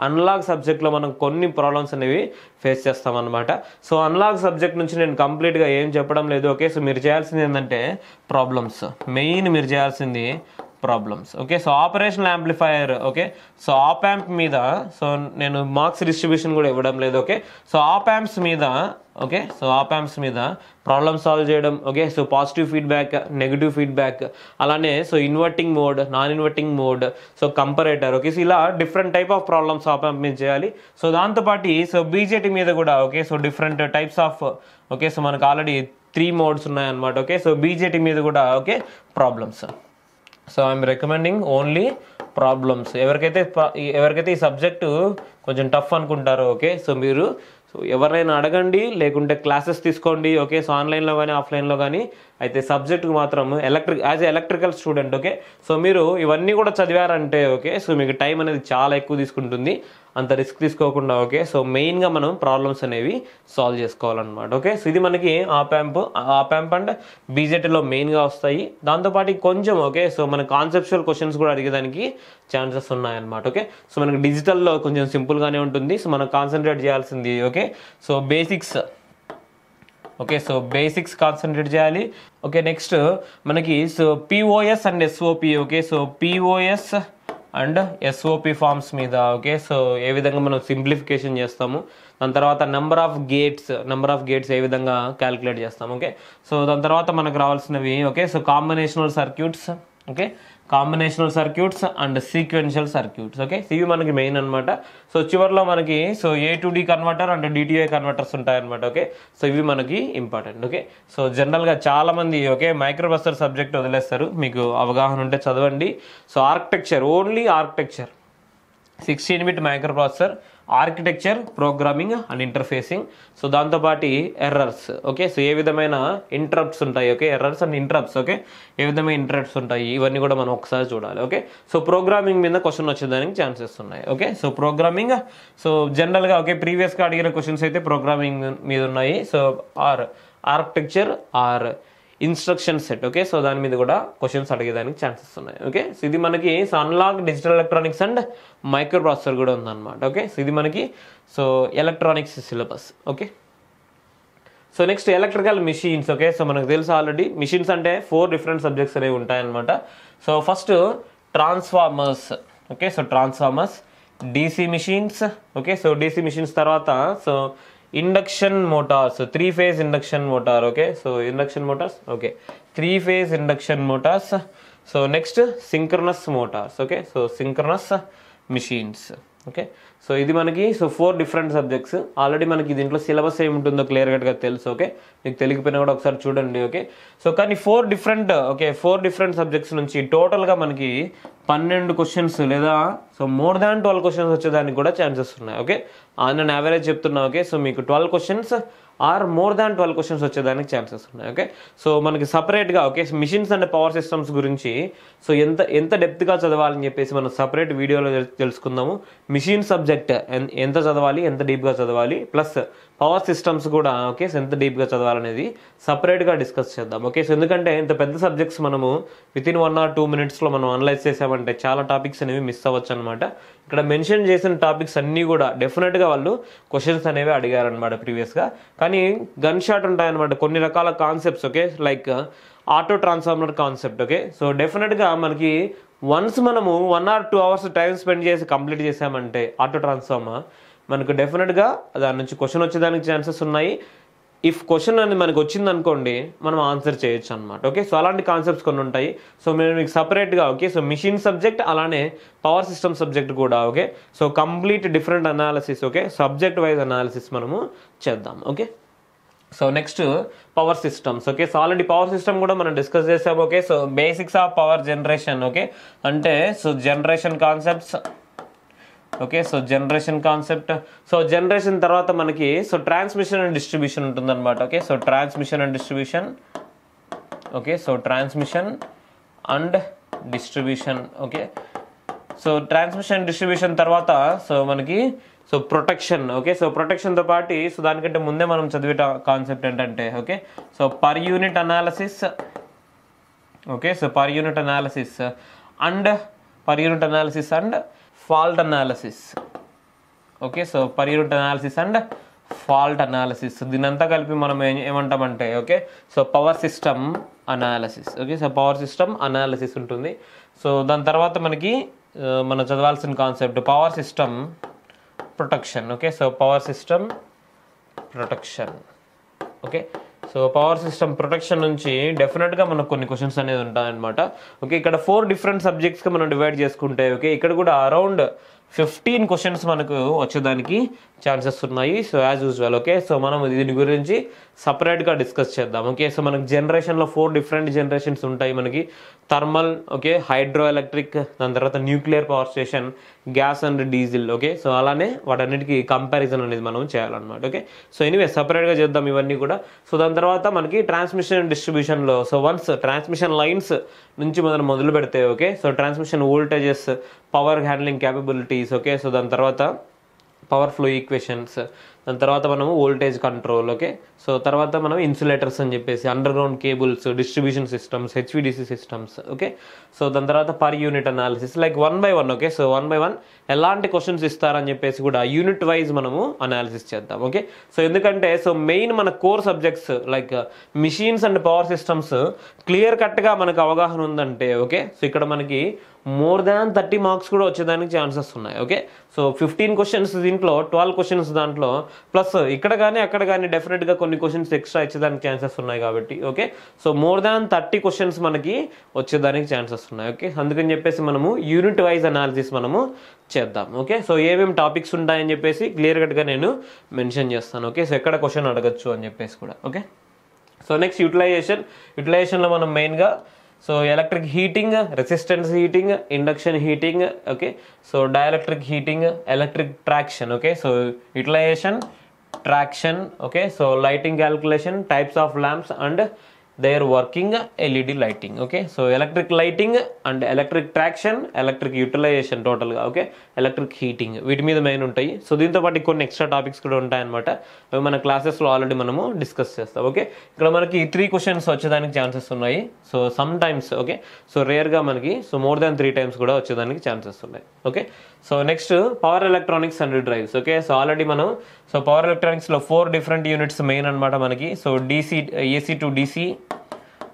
అన్లాగ్ సబ్జెక్ట్లో మనం కొన్ని ప్రాబ్లమ్స్ అనేవి ఫేస్ చేస్తాం అనమాట. సో అన్లాగ్ సబ్జెక్ట్ నుంచి నేను కంప్లీట్గా ఏం చెప్పడం లేదు. ఓకే, సో మీరు చేయాల్సింది ఏంటంటే ప్రాబ్లమ్స్, మెయిన్ మీరు చేయాల్సింది problems. Okay, so operational amplifier okay, so op amp మీద సో నేను మార్క్స్ డిస్ట్రిబ్యూషన్ కూడా ఇవ్వడం లేదు. ఓకే, సో ఆప్ యాంప్స్ మీద ఓకే, సో ఆప్ యాంప్స్ మీద ప్రాబ్లమ్ సాల్వ్ చేయడం. Okay, so positive feedback, negative feedback, అలానే so inverting mode, non inverting mode, so comparator okay, so ఇలా different type of problems op amp మీద చేయాలి. So దాంతోపాటు so BJT మీద కూడా okay, so different types of okay, so మనకు already 3 modes ఉన్నాయన్నమాట. Okay, so BJT మీద కూడా okay problems. So I'm recommending only problems. ఎవరికైతే ఈ సబ్జెక్టు కొంచెం టఫ్ అనుకుంటారో ఓకే, సో మీరు సో ఎవరైనా అడగండి లేకుంటే క్లాసెస్ తీసుకోండి. ఓకే, సో ఆన్లైన్లో కానీ ఆఫ్లైన్లో కానీ అయితే సబ్జెక్టుకు మాత్రం as electrical student okay, so మీరు ఇవన్నీ కూడా చదివారంటే ఓకే, సో మీకు టైం అనేది చాలా ఎక్కువ తీసుకుంటుంది. అంత రిస్క్ తీసుకోకుండా ఓకే, సో మెయిన్గా మనం ప్రాబ్లమ్స్ అనేవి సాల్వ్ చేసుకోవాలన్నమాట. ఓకే, సో ఇది మనకి ఆప్ యాంప్ అండ్ బీజెటీలో మెయిన్గా వస్తాయి. దాంతోపాటు కొంచెం ఓకే, సో మన కాన్సెప్చువల్ క్వశ్చన్స్ కూడా అడిగేదానికి ఛాన్సెస్ ఉన్నాయన్నమాట. ఓకే, సో మనకి డిజిటల్లో కొంచెం సింపుల్గానే ఉంటుంది. సో మనం కాన్సన్ట్రేట్ చేయాల్సింది okay, so basics okay, so basics concentrate చేయాలి. ఓకే, నెక్స్ట్ మనకి so POS and SOP. Okay, so POS and SOP forms మీద ఓకే, సో ఏ విధంగా మనం సింప్లిఫికేషన్ చేస్తాము, దాని తర్వాత నెంబర్ ఆఫ్ గేట్స్ ఏ విధంగా క్యాలిక్యులేట్ చేస్తాము. ఓకే, సో దాని తర్వాత మనకు రావాల్సినవి okay, so combinational circuits okay, combinational circuits and sequential circuits. Okay, ఇవి మనకి మెయిన్ అనమాట. సో చివరిలో మనకి so A to D converter and DTI converters ఉంటాయన్నమాట. ఓకే, సో ఇవి మనకి ఇంపార్టెంట్. ఓకే, సో జనరల్గా చాలా మంది ఓకే మైక్రో ప్రాసెసర్ సబ్జెక్ట్ వదిలేస్తారు. మీకు అవగాహన ఉంటే చదవండి. So architecture, only architecture, 16-bit microprocessor architecture, programming and interfacing. So దాంతోపాటు ఎర్రర్స్ ఓకే, సో ఏ విధమైన ఇంటరప్ట్స్ ఉంటాయి okay, errors and interrupts okay, ఏ విధమైన ఇంటరప్ట్స్ ఉంటాయి ఇవన్నీ కూడా మనం ఒకసారి చూడాలి. ఓకే, సో ప్రోగ్రామింగ్ మీద క్వశ్చన్ వచ్చేదానికి ఛాన్సెస్ ఉన్నాయి. ఓకే, సో ప్రోగ్రామింగ్ సో జనరల్గా ఓకే ప్రీవియస్గా అడిగిన క్వశ్చన్స్ అయితే ప్రోగ్రామింగ్ మీద ఉన్నాయి. So architecture or instruction set okay, so దాని మీద కూడా క్వశ్చన్స్ అడిగేదానికి ఛాన్సెస్ ఉన్నాయి. ఓకే, సో ఇది మనకి so analogue digital electronics and micro processor కూడా ఉందన్నమాట. ఓకే, సో ఇది మనకి so electronics syllabus. Okay, so next electrical machines. Okay, so మనకు తెలుసు ఆల్రెడీ మిషన్స్ అంటే 4 డిఫరెంట్ సబ్జెక్ట్స్ అనేవి ఉంటాయన్నమాట. So first transformers. Okay, so transformers, DC machines. Okay, so DC machines తర్వాత so induction motors, 3-phase induction motor. Okay, so induction motors okay, 3-phase induction motors. So next synchronous motors. Okay, so synchronous machines. Okay, so ఇది మనకి so 4 different subjects. Already మనకి దీంట్లో syllabus ఏముంటుందో clear కట్గా తెలుసు. Okay, మీకు తెలియకపోయినా కూడా ఒకసారి చూడండి. ఓకే, సో కానీ 4 డిఫరెంట్ సబ్జెక్ట్స్ నుంచి టోటల్గా మనకి 12 క్వశ్చన్స్ లేదా సో మోర్ దాన్ 12 క్వశ్చన్స్ వచ్చేదానికి కూడా ఛాన్సెస్ ఉన్నాయి. ఓకే, నేను యావరేజ్ చెప్తున్నా. ఓకే, సో మీకు 12 questions or more than 12 questions వచ్చేదానికి ఛాన్సెస్ ఉన్నాయి. ఓకే, సో మనకి సపరేట్గా okay machines and power systems గురించి సో ఎంత డెప్త్గా చదవాలని చెప్పేసి మనం సపరేట్ వీడియోలో తెలుసుకుందాము. మిషన్ సబ్జెక్ట్ ఎంత చదవాలి, ఎంత డీప్గా చదవాలి, ప్లస్ పవర్ సిస్టమ్స్ కూడా ఓకే, సో ఎంత డీప్గా చదవాలనేది సపరేట్గా డిస్కస్ చేద్దాం. ఓకే, సో ఎందుకంటే ఇంత పెద్ద సబ్జెక్ట్స్ మనము వితిన్ 1 or 2 minutesలో మనం అనలైజ్ చేసామంటే చాలా టాపిక్స్ అనేవి మిస్ అవ్వచ్చు అనమాట. ఇక్కడ మెన్షన్ చేసిన టాపిక్స్ అన్నీ కూడా డెఫినెట్గా వాళ్ళు క్వశ్చన్స్ అనేవి అడిగారనమాట ప్రీవియస్గా. కానీ గన్ షాట్ ఉంటాయన్నమాట కొన్ని రకాల concepts, okay, like auto transformer concept, okay. So డెఫినెట్గా మనకి వన్స్ మనము 1 or 2 hours టైం స్పెండ్ చేసి కంప్లీట్ చేసామంటే ఆటో ట్రాన్స్ఫార్మర్ మనకు డెఫినెట్గా దాని నుంచి క్వశ్చన్ వచ్చేదానికి ఛాన్సెస్ ఉన్నాయి. ఇఫ్ క్వశ్చన్ అనేది మనకు వచ్చింది అనుకోండి మనం ఆన్సర్ చేయొచ్చు అనమాట, ఓకే. సో అలాంటి కాన్సెప్ట్స్ కొన్ని ఉంటాయి. సో మేము మీకు సపరేట్గా, ఓకే, సో మిషన్ సబ్జెక్ట్ అలానే పవర్ సిస్టమ్ సబ్జెక్ట్ కూడా, okay. So complete different analysis, okay, subject wise analysis మనము చేద్దాం, okay. So next power systems, okay. So already power system కూడా మనం డిస్కస్ చేసాము, okay. So basics of power generation, okay, అంటే so generation concepts, okay. So generation concept, so generation తర్వాత మనకి so transmission and distribution ఉంటుందన్నమాట, okay. So transmission and distribution, okay. So transmission and distribution, okay. So transmission distribution తర్వాత so మనకి so protection, okay. So ప్రొటెక్షన్తో పాటు so దానికంటే ముందే మనం చదివే కాన్సెప్ట్ ఏంటంటే, okay, so per unit analysis, okay. So per unit analysis and fault analysis, okay. So per unit analysis and fault analysis దీనంతా కలిపి మనం ఏమంటామంటే, okay, so power system analysis, okay. So power system analysis ఉంటుంది. So దాని తర్వాత మనకి మనం చదవాల్సిన concept power system protection, okay. So power system protection, okay. So power system protection నుంచి డెఫినెట్గా మనకు కొన్ని క్వశ్చన్స్ అనేది ఉంటాయన్నమాట, ఓకే. ఇక్కడ 4 డిఫరెంట్ సబ్జెక్ట్స్గా మనం డివైడ్ చేసుకుంటే, ఓకే, ఇక్కడ కూడా అరౌండ్ 15 క్వశ్చన్స్ మనకు వచ్చేదానికి ఛాన్సెస్ ఉన్నాయి. So as usual, okay. So మనం దీని గురించి సపరేట్గా డిస్కస్ చేద్దాం, ఓకే. సో మనకి జనరేషన్లో 4 డిఫరెంట్ జనరేషన్స్ ఉంటాయి మనకి. థర్మల్, ఓకే, హైడ్రో ఎలక్ట్రిక్, దాని తర్వాత nuclear power station, gas and diesel, okay. So అలానే వాటన్నిటికీ కంపారిజన్ అనేది మనం చేయాలన్నమాట, ఓకే. సో ఎనీవే సపరేట్గా చేద్దాం ఇవన్నీ కూడా. సో దాని తర్వాత మనకి ట్రాన్స్మిషన్ అండ్ డిస్ట్రిబ్యూషన్లో సో వన్స్ ట్రాన్స్మిషన్ లైన్స్ నుంచి మనం మొదలు పెడితే, okay. So transmission voltages, power handling capabilities, okay. So దాని తర్వాత పవర్ ఫ్లో ఈక్వేషన్స్, దాని తర్వాత మనము వోల్టేజ్ కంట్రోల్, ఓకే. సో తర్వాత మనం ఇన్సులేటర్స్ అని చెప్పేసి under ground cables, distribution systems, HVDC systems, okay. So దాని తర్వాత per unit analysis like 1 by 1, okay. So 1 by 1 ఎలాంటి క్వశ్చన్స్ ఇస్తారని చెప్పేసి కూడా యూనిట్ వైజ్ మనము అనాలిసిస్ చేద్దాం, ఓకే. సో ఎందుకంటే సో మెయిన్ మన core subjects like machines and power systems clear కట్గా మనకు అవగాహన ఉందంటే, ఓకే. సో ఇక్కడ మనకి మోర్ దాన్ 30 మార్క్స్ కూడా వచ్చేదానికి ఛాన్సెస్ ఉన్నాయి, ఓకే. సో 15 క్వశ్చన్స్ దీంట్లో, 12 క్వశ్చన్స్ దాంట్లో, ప్లస్ ఇక్కడ కానీ అక్కడ కానీ డెఫినెట్గా కొన్ని క్వశ్చన్స్ ఎక్స్ట్రా ఇచ్చేదానికి ఛాన్సెస్ ఉన్నాయి కాబట్టి, okay. So more than 30 questions మనకి వచ్చేదానికి ఛాన్సెస్ ఉన్నాయి, ఓకే. అందుకని చెప్పేసి మనము యూనిట్ వైజ్ అనాలిసిస్ మనము చేద్దాం, ఓకే. సో ఏమేమి టాపిక్స్ ఉంటాయని చెప్పేసి క్లియర్ కట్గా నేను మెన్షన్ చేస్తాను, ఓకే. సో ఎక్కడ క్వశ్చన్ అడగచ్చు అని చెప్పేసి కూడా, ఓకే. సో నెక్స్ట్ యూటిలైజేషన్లో మనం మెయిన్గా so electric heating, resistance heating, induction heating, okay. So dielectric heating, electric traction, okay. So utilization, traction, okay. So lighting calculation, types of lamps and their working, LED lighting, okay. So electric lighting and electric traction, electric utilization టోటల్గా, okay. Electric heating వీటి మీద main ఉంటాయి. So దీంతో పాటు కొన్ని extra topics కూడా ఉంటాయన్నమాట. అవి మన క్లాసెస్లో ఆల్రెడీ మనము డిస్కస్ చేస్తాం, ఓకే. ఇక్కడ మనకి 3 క్వశ్చన్స్ వచ్చేదానికి ఛాన్సెస్ ఉన్నాయి. So some times, okay. So రేర్గా మనకి సో మోర్ దాన్ 3 times కూడా వచ్చేదానికి ఛాన్సెస్ ఉన్నాయి, okay. So next power electronics and drives, okay. So already మనం సో పవర్ ఎలక్ట్రానిక్స్లో 4 డిఫరెంట్ యూనిట్స్ మెయిన్ అనమాట మనకి. So AC to DC,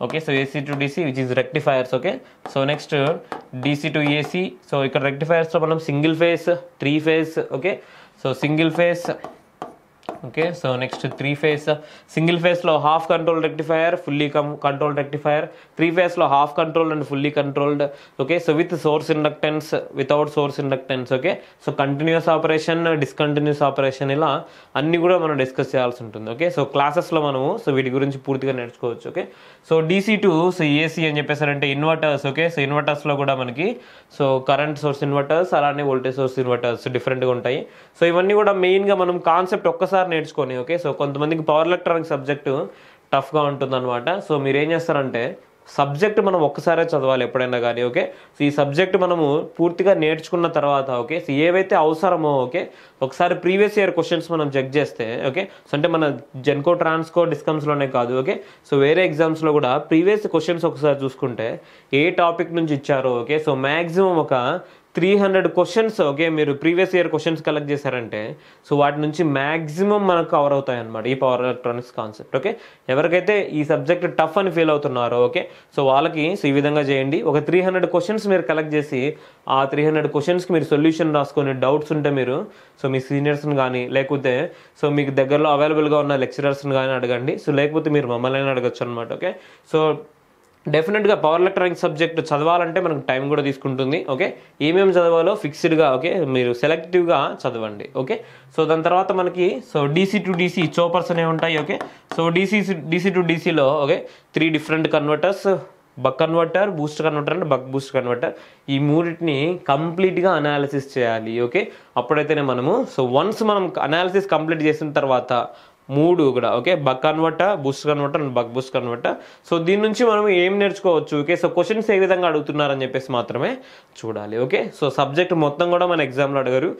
okay. So AC to DC which is rectifiers, okay. So next DC to AC. So ఇక్కడ రెక్టిఫైర్స్లో మనం single phase, 3 phase, okay. So single phase, okay. So next 3 phase. Single ఫేస్లో half control rectifier, fully control rectifier. 3 phaseలో half controlled and fully controlled, okay. So with source inductance, without source inductance, okay. So continuous operation, discontinuous operation, ఇలా అన్ని కూడా మనం discuss చేయాల్సి ఉంటుంది, okay. So క్లాసెస్లో మనము సో వీటి గురించి పూర్తిగా నేర్చుకోవచ్చు, okay. So DC to so AC అని చెప్పేసారంటే ఇన్వర్టర్స్, ఓకే. సో ఇన్వర్టర్స్లో కూడా మనకి సో కరెంట్ సోర్స్ ఇన్వర్టర్స్ అలానే వోల్టేజ్ సోర్స్ ఇన్వర్టర్స్ డిఫరెంట్గా ఉంటాయి. సో ఇవన్నీ కూడా మెయిన్గా మనం కాన్సెప్ట్ ఒక్కసారి నేర్చుకొని, ఓకే. సో కొంతమందికి పవర్ ఎలక్ట్రానిక్ సబ్జెక్టు టఫ్గా ఉంటుంది అనమాట. సో మీరు ఏం చేస్తారంటే సబ్జెక్ట్ మనం ఒక్కసారే చదవాలి ఎప్పుడైనా కానీ, ఓకే. సో ఈ సబ్జెక్ట్ మనము పూర్తిగా నేర్చుకున్న తర్వాత, ఓకే. సో ఏవైతే అవసరమో, ఓకే, ఒకసారి ప్రీవియస్ ఇయర్ క్వశ్చన్స్ మనం చెక్ చేస్తే, ఓకే. సో అంటే మన జెన్కో, ట్రాన్స్కో, డిస్కమ్స్లోనే కాదు, ఓకే. సో వేరే ఎగ్జామ్స్లో కూడా ప్రీవియస్ క్వశ్చన్స్ ఒకసారి చూసుకుంటే ఏ టాపిక్ నుంచి ఇచ్చారో, ఓకే. సో మ్యాక్సిమం ఒక 300 క్వశ్చన్స్ ఓకే మీరు ప్రీవియస్ ఇయర్ క్వశ్చన్స్ కలెక్ట్ చేశారంటే సో వాటి నుంచి మ్యాక్సిమం మనకు కవర్ అవుతాయి అనమాట ఈ పవర్ ఎలక్ట్రానిక్స్ కాన్సెప్ట్. ఓకే ఎవరికైతే ఈ సబ్జెక్ట్ టఫ్ అని ఫీల్ అవుతున్నారో ఓకే సో వాళ్ళకి సో ఈ విధంగా చేయండి. ఒక 300 క్వశ్చన్స్ మీరు కలెక్ట్ చేసి ఆ 300 క్వశ్చన్స్కి మీరు సొల్యూషన్ రాసుకొని డౌట్స్ ఉంటే మీరు సో మీ సీనియర్స్ని కానీ లేకపోతే సో మీకు దగ్గరలో అవైలబుల్గా ఉన్న లెక్చరర్స్ని కానీ అడగండి. సో లేకపోతే మీరు మమ్మల్ని అడగచ్చు అనమాట. ఓకే సో డెఫినెట్గా పవర్ ఎలక్ట్రానిక్స్ సబ్జెక్ట్ చదవాలంటే మనకు టైం కూడా తీసుకుంటుంది. ఓకే ఏమేమి చదవాలో ఫిక్స్డ్గా ఓకే మీరు సెలెక్టివ్గా చదవండి. ఓకే సో దాని తర్వాత మనకి so DC to DC choppers అనేవి ఉంటాయి. ఓకే సో DC to DCలో okay 3 different converters, buck converter, boost converter and buck boost converter, ఈ మూడింటిని కంప్లీట్గా అనాలిసిస్ చేయాలి. ఓకే అప్పుడైతేనే మనము సో వన్స్ మనం అనాలిసిస్ కంప్లీట్ చేసిన తర్వాత 3 కూడా okay buck converter, boost converter and buck boost converter. So దీని నుంచి మనం ఏం నేర్చుకోవచ్చు ఓకే సో క్వశ్చన్స్ ఏ విధంగా అడుగుతున్నారని చెప్పేసి మాత్రమే చూడాలి. ఓకే సో సబ్జెక్ట్ మొత్తం కూడా మన ఎగ్జామ్లో అడగరు,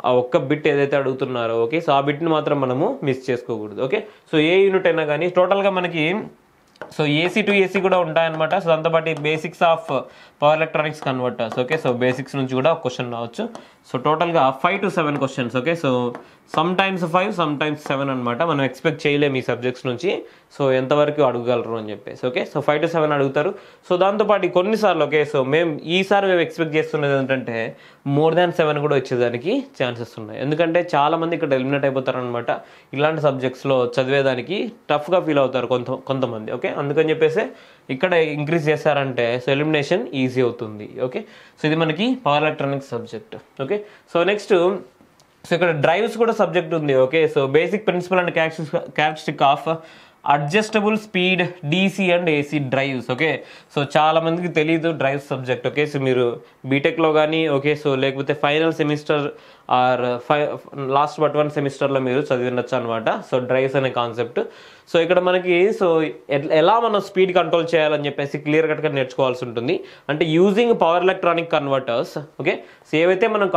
ఆ ఒక్క బిట్ ఏదైతే అడుగుతున్నారో ఓకే సో ఆ బిట్ని మాత్రం మనము మిస్ చేసుకోకూడదు. ఓకే సో ఏ యూనిట్ అయినా కానీ టోటల్గా మనకి సో AC to AC కూడా ఉంటాయన్నమాట. సో దాంతోపాటు basics of power electronics converters okay so basics నుంచి కూడా ఒక క్వశ్చన్ రావచ్చు. సో టోటల్గా 5 to 7 questions. Okay so some times 5 some times 7 అనమాట. మనం ఎక్స్పెక్ట్ చేయలేము ఈ సబ్జెక్ట్స్ నుంచి సో ఎంతవరకు అడగగలరు అని చెప్పేసి. ఓకే సో 5 to 7 అడుగుతారు. సో దాంతోపాటు కొన్నిసార్లు ఓకే సో ఈసారి మేము ఎక్స్పెక్ట్ చేస్తున్నది ఏంటంటే మోర్ దాన్ 7 కూడా వచ్చేదానికి ఛాన్సెస్ ఉన్నాయి. ఎందుకంటే చాలామంది ఇక్కడ ఎలిమినేట్ అయిపోతారు అనమాట. ఇలాంటి సబ్జెక్ట్స్లో చదివేదానికి టఫ్గా ఫీల్ అవుతారు కొంతమంది. ఓకే అందుకని చెప్పేసి ఇక్కడ ఇంక్రీజ్ చేశారంటే సో ఎలిమినేషన్ ఈజీ అవుతుంది. ఓకే సో ఇది మనకి power electronics subject. Okay so next so ఇక్కడ డ్రైవ్స్ కూడా సబ్జెక్ట్ ఉంది. Okay so basic principle and characteristic of adjustable speed DC and AC drives. Okay so చాలా మందికి తెలియదు డ్రైవ్స్ సబ్జెక్ట్. ఓకే సో మీరు బీటెక్లో కానీ ఓకే సో లేకపోతే final semester or last but 1 సెమిస్టర్లో మీరు చదివినచ్చు అనమాట. సో డ్రైవ్స్ అనే కాన్సెప్ట్. సో ఇక్కడ మనకి సో ఎలా మనం స్పీడ్ కంట్రోల్ చేయాలని చెప్పేసి క్లియర్ కట్గా నేర్చుకోవాల్సి ఉంటుంది. అంటే using power electronic converters. Okay so ఏవైతే మనం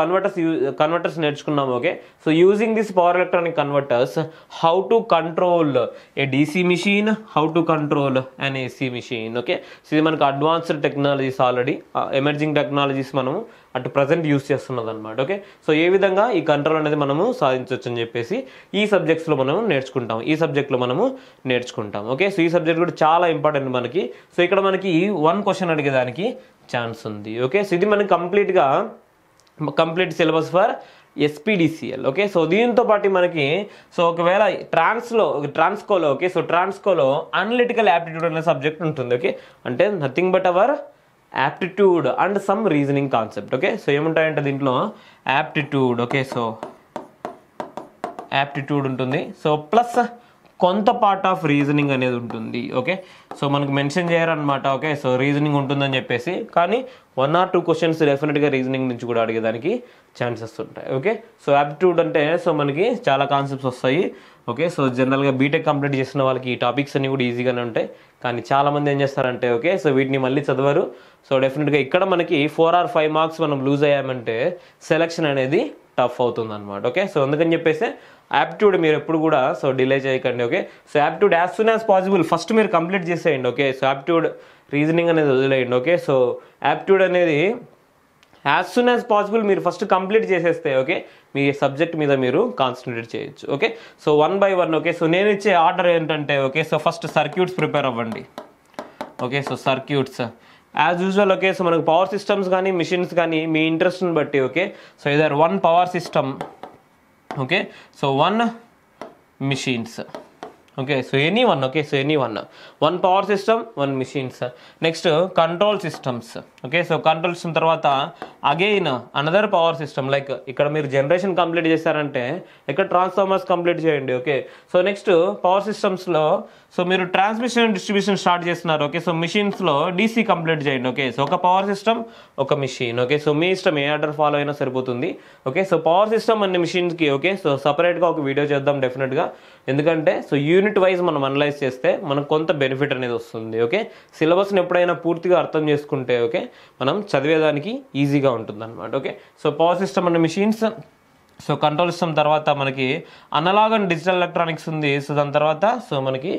కన్వర్టర్స్ నేర్చుకున్నాము okay so using this power electronic converters how to control A DC machine, how to control an AC machine. Okay so ఇది మనకు advanced technologies, already emerging technologies మనము అటు present use చేస్తున్నది అనమాట. Okay so ఏ విధంగా ఈ కంట్రోల్ అనేది మనము సాధించవచ్చు అని చెప్పేసి ఈ సబ్జెక్ట్స్లో మనము నేర్చుకుంటాం. ఓకే సో ఈ సబ్జెక్ట్ కూడా చాలా ఇంపార్టెంట్ మనకి. సో ఇక్కడ మనకి 1 క్వశ్చన్ అడిగేదానికి ఛాన్స్ ఉంది. ఓకే సో ఇది మనకి complete syllabus for SPDCL. Okay so దీంతో పాటు మనకి సో ఒకవేళ ట్రాన్స్కోలో ఓకే సో ట్రాన్స్కోలో అనలిటికల్ యాప్టిట్యూడ్ అనే సబ్జెక్ట్ ఉంటుంది. ఓకే అంటే nothing but our aptitude and some reasoning concept. Okay so ఏముంటాయంటే దీంట్లో యాప్టిట్యూడ్ ఓకే సో యాప్టిట్యూడ్ ఉంటుంది. సో ప్లస్ కొంత పార్ట్ ఆఫ్ రీజనింగ్ అనేది ఉంటుంది. ఓకే సో మనకు మెన్షన్ చేయరనమాట. ఓకే సో రీజనింగ్ ఉంటుందని చెప్పేసి, కానీ 1 or 2 క్వశ్చన్స్ డెఫినెట్గా రీజనింగ్ నుంచి కూడా అడిగేదానికి ఛాన్సెస్ ఉంటాయి. ఓకే సో యాప్టిట్యూడ్ అంటే సో మనకి చాలా కాన్సెప్ట్స్ వస్తాయి. ఓకే సో జనరల్గా బీటెక్ కంప్లీట్ చేసిన వాళ్ళకి ఈ టాపిక్స్ అన్ని కూడా ఈజీగానే ఉంటాయి. కానీ చాలామంది ఏం చేస్తారంటే ఓకే సో వీటిని మళ్ళీ చదవరు. సో డెఫినెట్గా ఇక్కడ మనకి 4 or 5 మార్క్స్ మనం లూజ్ అయ్యామంటే సెలెక్షన్ అనేది టఫ్ అవుతుంది అనమాట. ఓకే సో అందుకని చెప్పేసి యాప్టిట్యూడ్ మీరు ఎప్పుడు కూడా సో డిలే చేయకండి. Okay so aptitude as soon as possible first మీరు కంప్లీట్ చేసేయండి. ఓకే సో యాప్టిట్యూడ్ రీజనింగ్ అనేది వదిలేయండి. ఓకే సో యాప్టిట్యూడ్ అనేది యాజ్ సూన్ యాజ్ పాసిబుల్ మీరు ఫస్ట్ కంప్లీట్ చేసేస్తే ఓకే మీ సబ్జెక్ట్ మీద మీరు కాన్సన్ట్రేట్ చేయొచ్చు. Okay so 1 by 1 okay so నేను ఇచ్చే ఆర్డర్ ఏంటంటే okay so first circuits prepare అవ్వండి. Okay so circuits as usual. Okay so మనకు పవర్ సిస్టమ్స్ కానీ మిషన్స్ కానీ మీ ఇంట్రెస్ట్ని బట్టి okay so either 1 power system okay so 1 machines. Okay so any one. Okay so any 1 power system 1 machines. Next control systems. Okay so control system తర్వాత again another power system. Like ఇక్కడ మీరు generation complete చేశారంటే ఇక్కడ transformers complete చేయండి. Okay so next power సిస్టమ్స్లో so మీరు transmission and distribution start చేస్తున్నారు. Okay so మిషన్స్లో DC కంప్లీట్ చేయండి. ఓకే సో ఒక పవర్ సిస్టమ్ ఒక మిషన్. ఓకే సో మీ ఇష్టం ఏ ఆర్డర్ ఫాలో అయినా సరిపోతుంది. ఓకే సో పవర్ సిస్టమ్ అన్ని మిషన్స్కి ఓకే సో సపరేట్గా ఒక వీడియో చేద్దాం డెఫినెట్గా. ఎందుకంటే సో యూనిట్ వైజ్ మనం అనలైజ్ చేస్తే మనకు కొంత బెనిఫిట్ అనేది వస్తుంది. ఓకే సిలబస్ని ఎప్పుడైనా పూర్తిగా అర్థం చేసుకుంటే ఓకే మనం చదివేదానికి ఈజీగా ఉంటుంది అనమాట. ఓకే సో పవర్ సిస్టమ్ అనే మిషన్స్ సో కంట్రోల్ సిస్టమ్ తర్వాత మనకి అనలాగ్ అండ్ డిజిటల్ ఎలక్ట్రానిక్స్ ఉంది. సో దాని తర్వాత సో మనకి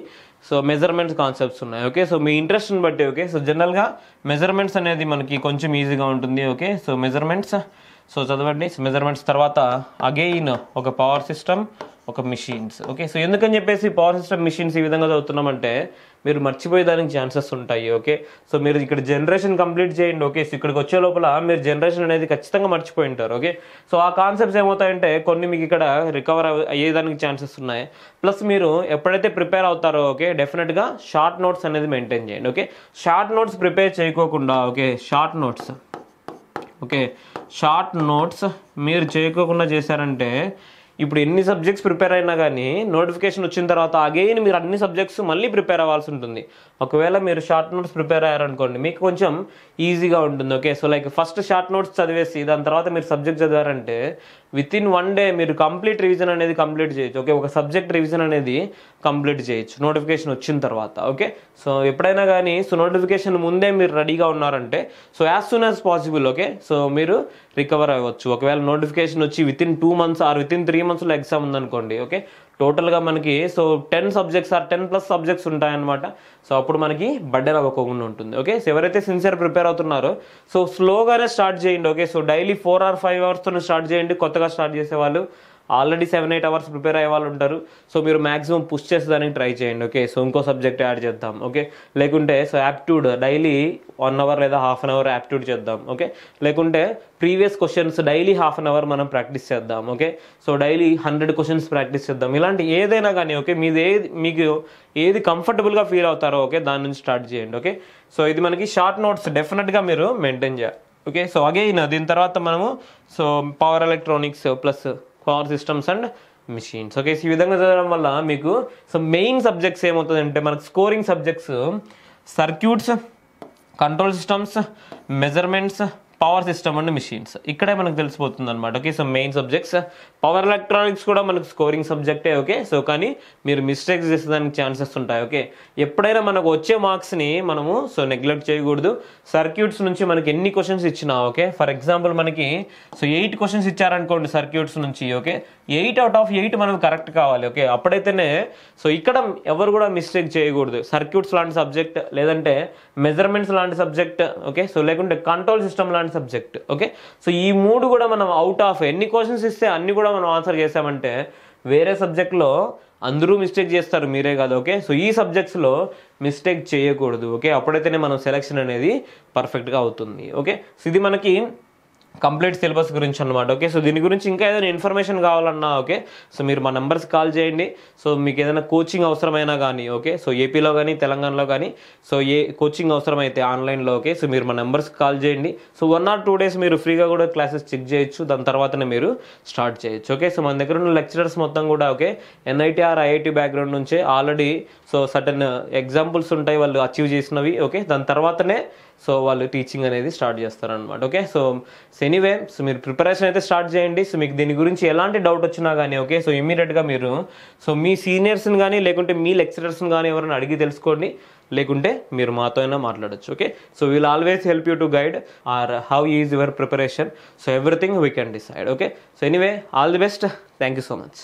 సో మెజర్మెంట్స్ కాన్సెప్ట్స్ ఉన్నాయి. ఓకే, సో మీ ఇంట్రెస్ట్ని బట్టి. ఓకే, సో జనరల్గా మెజర్మెంట్స్ అనేది మనకి కొంచెం ఈజీగా ఉంటుంది. ఓకే, సో మెజర్మెంట్స్ సో చదవండి. మెజర్మెంట్స్ తర్వాత అగైన్ ఒక పవర్ సిస్టమ్, ఒక మిషన్స్. ఓకే, సో ఎందుకని చెప్పేసి పవర్ సిస్టమ్, మిషన్స్ ఈ విధంగా చదువుతున్నామంటే మీరు మర్చిపోయేదానికి ఛాన్సెస్ ఉంటాయి. ఓకే, సో మీరు ఇక్కడ జనరేషన్ కంప్లీట్ చేయండి. ఓకే, సో ఇక్కడికి వచ్చే లోపల మీరు జనరేషన్ అనేది ఖచ్చితంగా మర్చిపోయి ఉంటారు. ఓకే, సో ఆ కాన్సెప్ట్స్ ఏమవుతాయంటే కొన్ని మీకు ఇక్కడ రికవర్ అయ్యేదానికి ఛాన్సెస్ ఉన్నాయి. ప్లస్ మీరు ఎప్పుడైతే ప్రిపేర్ అవుతారో ఓకే డెఫినెట్గా షార్ట్ నోట్స్ అనేది మెయింటైన్ చేయండి. ఓకే, షార్ట్ నోట్స్ ప్రిపేర్ చేయకోకుండా ఓకే షార్ట్ నోట్స్ మీరు చేయకోకుండా చేశారంటే ఇప్పుడు ఎన్ని సబ్జెక్ట్స్ ప్రిపేర్ అయినా కానీ నోటిఫికేషన్ వచ్చిన తర్వాత అగైన్ మీరు అన్ని సబ్జెక్ట్స్ మళ్ళీ ప్రిపేర్ అవ్వాల్సి ఉంటుంది. ఒకవేళ మీరు షార్ట్ నోట్స్ ప్రిపేర్ అయ్యారనుకోండి మీకు కొంచెం ఈజీగా ఉంటుంది. Okay, so like first short notes చదివేసి దాని తర్వాత మీరు సబ్జెక్ట్ చదివారంటే విత్ ఇన్ 1 డే మీరు కంప్లీట్ రివిజన్ అనేది కంప్లీట్ చేయొచ్చు. ఓకే, ఒక సబ్జెక్ట్ రివిజన్ అనేది కంప్లీట్ చేయొచ్చు నోటిఫికేషన్ వచ్చిన తర్వాత. ఓకే, సో ఎప్పుడైనా కానీ సో నోటిఫికేషన్ ముందే మీరు రెడీగా ఉన్నారంటే so as soon as possible okay so మీరు రికవర్ అవ్వచ్చు. ఒకవేళ నోటిఫికేషన్ వచ్చి within 2 months or within 3 monthsలో ఎగ్జామ్ ఉందనుకోండి. ఓకే, టోటల్గా మనకి సో 10 subjects ఆర్ 10+ subjects ఉంటాయన్నమాట. సో అప్పుడు మనకి బర్డెన్ అవ్వకుండా ఉంటుంది. ఓకే, సో ఎవరైతే సిన్సియర్ ప్రిపేర్ అవుతున్నారో సో స్లోగానే స్టార్ట్ చేయండి. Okay, so daily 4 or 5 hours start చేయండి. కొత్తగా స్టార్ట్ చేసేవాళ్ళు ఆల్రెడీ 7-8 hours ప్రిపేర్ అయ్యే వాళ్ళు ఉంటారు. సో మీరు మాక్సిమం పుష్ చేసేదానికి ట్రై చేయండి. ఓకే, సో ఇంకో సబ్జెక్ట్ యాడ్ చేద్దాం. ఓకే, లేకుంటే సో యాప్ట్యూడ్ డైలీ 1 hour లేదా ½ an hour యాప్ట్యూడ్ చేద్దాం. ఓకే, లేకుంటే previous questions daily ½ an hour మనం ప్రాక్టీస్ చేద్దాం. Okay, so daily 100 questions practice చేద్దాం. ఇలాంటి ఏదైనా కానీ ఓకే మీకు ఏది కంఫర్టబుల్గా ఫీల్ అవుతారో ఓకే దాని నుంచి స్టార్ట్ చేయండి. ఓకే, సో ఇది మనకి షార్ట్ నోట్స్ డెఫినెట్గా మీరు మెయింటైన్ చేయాలి. ఓకే, సో అగైన్ దీని తర్వాత మనము so power electronics plus power systems and machines. Okay, ఈ విధంగా చదవడం వల్ల మీకు సో మెయిన్ సబ్జెక్ట్స్ ఏమవుతుందంటే మనకు scoring subjects circuits, control systems, measurements, power system and machines ఇక్కడే మనకు తెలిసిపోతుంది అనమాట. Okay, so main subjects. Power electronics కూడా మనకు స్కోరింగ్ సబ్జెక్టే. ఓకే, సో కానీ మీరు మిస్టేక్స్ చేసేదానికి ఛాన్సెస్ ఉంటాయి. ఓకే, ఎప్పుడైనా మనకు వచ్చే మార్క్స్ని మనము సో నెగ్లెక్ట్ చేయకూడదు. సర్క్యూట్స్ నుంచి మనకి ఎన్ని క్వశ్చన్స్ ఇచ్చినా ఓకే ఫర్ ఎగ్జాంపుల్ మనకి సో 8 questions ఇచ్చారనుకోండి సర్క్యూట్స్ నుంచి. ఓకే, 8 out of 8 మనం కరెక్ట్ కావాలి. ఓకే, అప్పుడైతేనే సో ఇక్కడ ఎవరు కూడా మిస్టేక్ చేయకూడదు. సర్క్యూట్స్ లాంటి సబ్జెక్ట్ లేదంటే మెజర్మెంట్స్ లాంటి సబ్జెక్ట్ ఓకే సో లేకుంటే కంట్రోల్ సిస్టమ్ లాంటి సబ్జెక్ట్. ఓకే, సో ఈ 3 కూడా మనం అవుట్ ఆఫ్ ఎన్ని క్వశ్చన్స్ ఇస్తే అన్ని కూడా మనం ఆన్సర్ చేసామంటే వేరే సబ్జెక్ట్లో అందరూ మిస్టేక్ చేస్తారు, మీరే కాదు. ఓకే, సో ఈ సబ్జెక్ట్స్లో మిస్టేక్ చేయకూడదు. ఓకే, అప్పుడైతేనే మనం సెలెక్షన్ అనేది పర్ఫెక్ట్గా అవుతుంది. ఓకే, సో ఇది మనకి కంప్లీట్ సిలబస్ గురించి అనమాట. ఓకే, సో దీని గురించి ఇంకా ఏదైనా ఇన్ఫర్మేషన్ కావాలన్నా ఓకే సో మీరు మా నెంబర్స్ కాల్ చేయండి. సో మీకు ఏదైనా కోచింగ్ అవసరమైనా కానీ ఓకే సో ఏపీలో కానీ తెలంగాణలో కానీ సో ఏ కోచింగ్ అవసరమైతే ఆన్లైన్లో ఓకే సో మీరు మా నెంబర్స్ కాల్ చేయండి. సో 1 or 2 days మీరు ఫ్రీగా కూడా క్లాసెస్ చెక్ చేయొచ్చు. దాని తర్వాతనే మీరు స్టార్ట్ చేయొచ్చు. ఓకే, సో మన దగ్గర ఉన్న లెక్చరర్స్ మొత్తం కూడా okay NIT or IIT background నుంచే ఆల్రెడీ సో సర్టన్ ఎగ్జాంపుల్స్ ఉంటాయి వాళ్ళు అచీవ్ చేసినవి. ఓకే, దాని తర్వాతనే సో వాళ్ళు టీచింగ్ అనేది స్టార్ట్ చేస్తారనమాట. ఓకే, సో ఎనీవే సో మీరు ప్రిపరేషన్ అయితే స్టార్ట్ చేయండి. సో మీకు దీని గురించి ఎలాంటి డౌట్ వచ్చినా కానీ ఓకే సో ఇమీడియట్గా మీరు సో మీ సీనియర్స్ని కానీ లేకుంటే మీ లెక్చరర్స్ని కానీ ఎవరైనా అడిగి తెలుసుకోండి. లేకుంటే మీరు మాతో అయినా మాట్లాడచ్చు. Okay, so will always help you to guide or how is your preparation. So everything we can decide. Okay, so anyway all the best. Thank you so much.